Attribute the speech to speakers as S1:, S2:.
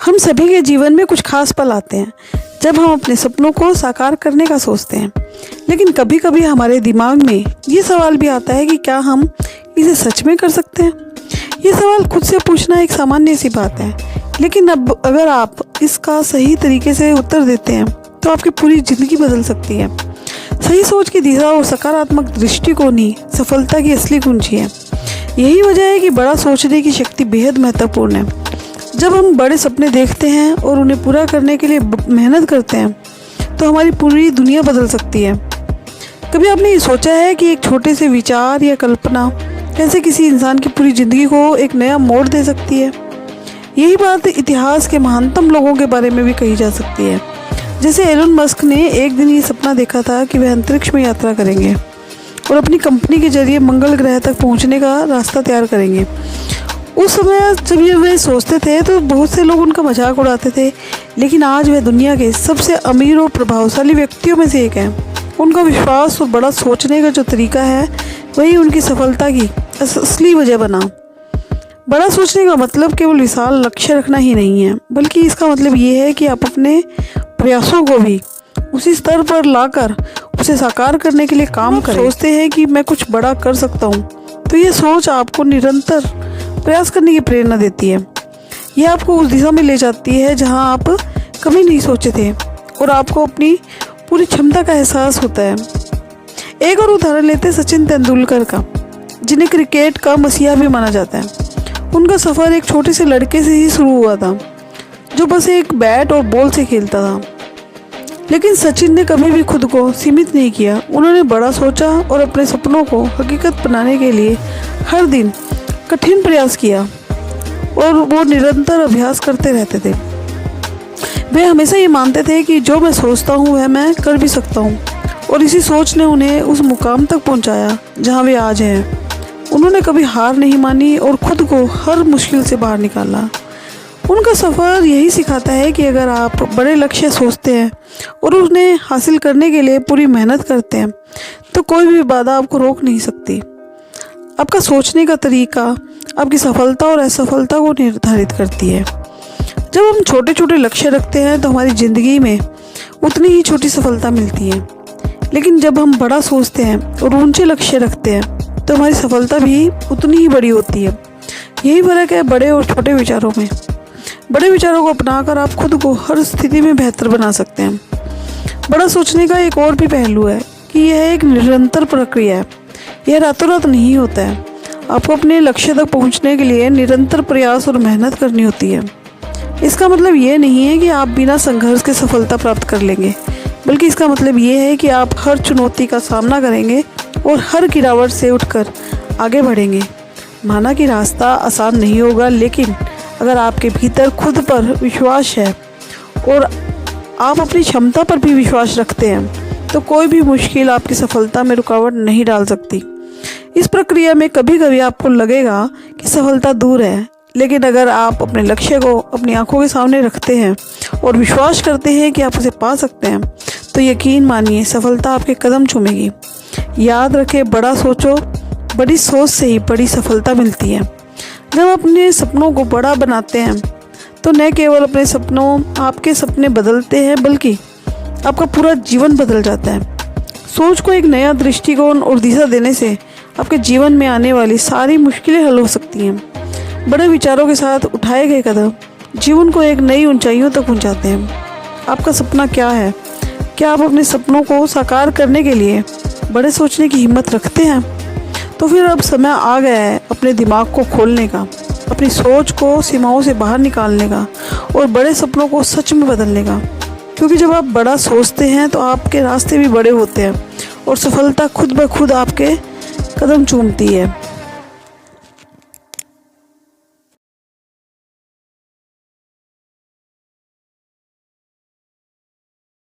S1: हम सभी के जीवन में कुछ खास पल आते हैं जब हम अपने सपनों को साकार करने का सोचते हैं। लेकिन कभी कभी हमारे दिमाग में ये सवाल भी आता है कि क्या हम इसे सच में कर सकते हैं। ये सवाल खुद से पूछना एक सामान्य सी बात है, लेकिन अब अगर आप इसका सही तरीके से उत्तर देते हैं तो आपकी पूरी ज़िंदगी बदल सकती है। सही सोच की दिशा और सकारात्मक दृष्टिकोण ही सफलता की असली कुंजी है। यही वजह है कि बड़ा सोचने की शक्ति बेहद महत्वपूर्ण है। जब हम बड़े सपने देखते हैं और उन्हें पूरा करने के लिए मेहनत करते हैं तो हमारी पूरी दुनिया बदल सकती है। कभी आपने ये सोचा है कि एक छोटे से विचार या कल्पना कैसे किसी इंसान की पूरी ज़िंदगी को एक नया मोड़ दे सकती है। यही बात इतिहास के महानतम लोगों के बारे में भी कही जा सकती है। जैसे एलन मस्क ने एक दिन ये सपना देखा था कि वह अंतरिक्ष में यात्रा करेंगे और अपनी कंपनी के जरिए मंगल ग्रह तक पहुंचने का रास्ता तैयार करेंगे। उस समय जब ये वे सोचते थे तो बहुत से लोग उनका मजाक उड़ाते थे, लेकिन आज वह दुनिया के सबसे अमीर और प्रभावशाली व्यक्तियों में से एक है। उनका विश्वास और बड़ा सोचने का जो तरीका है वही उनकी सफलता की असली वजह बना। बड़ा सोचने का मतलब केवल विशाल लक्ष्य रखना ही नहीं है, बल्कि इसका मतलब ये है कि आप अपने प्रयासों को भी उसी स्तर पर लाकर उसे साकार करने के लिए काम करें। सोचते हैं कि मैं कुछ बड़ा कर सकता हूँ, तो ये सोच आपको निरंतर प्रयास करने की प्रेरणा देती है। यह आपको उस दिशा में ले जाती है जहाँ आप कभी नहीं सोचे थे और आपको अपनी पूरी क्षमता का एहसास होता है। एक और उदाहरण लेते हैं सचिन तेंदुलकर का, जिन्हें क्रिकेट का मसीहा भी माना जाता है। उनका सफ़र एक छोटे से लड़के से ही शुरू हुआ था जो बस एक बैट और बॉल से खेलता था। लेकिन सचिन ने कभी भी खुद को सीमित नहीं किया। उन्होंने बड़ा सोचा और अपने सपनों को हकीकत बनाने के लिए हर दिन कठिन प्रयास किया और वो निरंतर अभ्यास करते रहते थे। वे हमेशा ये मानते थे कि जो मैं सोचता हूँ वह मैं कर भी सकता हूँ, और इसी सोच ने उन्हें उस मुकाम तक पहुँचाया जहाँ वे आज हैं। उन्होंने कभी हार नहीं मानी और खुद को हर मुश्किल से बाहर निकाला। उनका सफ़र यही सिखाता है कि अगर आप बड़े लक्ष्य सोचते हैं और उन्हें हासिल करने के लिए पूरी मेहनत करते हैं तो कोई भी बाधा आपको रोक नहीं सकती। आपका सोचने का तरीका आपकी सफलता और असफलता को निर्धारित करती है। जब हम छोटे छोटे लक्ष्य रखते हैं तो हमारी ज़िंदगी में उतनी ही छोटी सफलता मिलती है, लेकिन जब हम बड़ा सोचते हैं और ऊंचे लक्ष्य रखते हैं तो हमारी सफलता भी उतनी ही बड़ी होती है। यही फर्क है बड़े और छोटे विचारों में। बड़े विचारों को अपनाकर आप खुद को हर स्थिति में बेहतर बना सकते हैं। बड़ा सोचने का एक और भी पहलू है कि यह एक निरंतर प्रक्रिया है। यह रातों रात नहीं होता है। आपको अपने लक्ष्य तक पहुंचने के लिए निरंतर प्रयास और मेहनत करनी होती है। इसका मतलब ये नहीं है कि आप बिना संघर्ष के सफलता प्राप्त कर लेंगे, बल्कि इसका मतलब ये है कि आप हर चुनौती का सामना करेंगे और हर गिरावट से उठकर आगे बढ़ेंगे। माना कि रास्ता आसान नहीं होगा, लेकिन अगर आपके भीतर खुद पर विश्वास है और आप अपनी क्षमता पर भी विश्वास रखते हैं तो कोई भी मुश्किल आपकी सफलता में रुकावट नहीं डाल सकती। इस प्रक्रिया में कभी कभी आपको लगेगा कि सफलता दूर है, लेकिन अगर आप अपने लक्ष्य को अपनी आंखों के सामने रखते हैं और विश्वास करते हैं कि आप उसे पा सकते हैं तो यकीन मानिए सफलता आपके कदम चूमेगी। याद रखें, बड़ा सोचो, बड़ी सोच से ही बड़ी सफलता मिलती है। जब अपने सपनों को बड़ा बनाते हैं तो न केवल अपने सपनों आपके सपने बदलते हैं, बल्कि आपका पूरा जीवन बदल जाता है। सोच को एक नया दृष्टिकोण और दिशा देने से आपके जीवन में आने वाली सारी मुश्किलें हल हो सकती हैं। बड़े विचारों के साथ उठाए गए कदम जीवन को एक नई ऊंचाइयों तक पहुंचाते हैं। आपका सपना क्या है? क्या आप अपने सपनों को साकार करने के लिए बड़े सोचने की हिम्मत रखते हैं? तो फिर अब समय आ गया है अपने दिमाग को खोलने का, अपनी सोच को सीमाओं से बाहर निकालने का और बड़े सपनों को सच में बदलने का। क्योंकि जब आप बड़ा सोचते हैं तो आपके रास्ते भी बड़े होते हैं और सफलता खुद ब खुद आपके कदम चूमती है।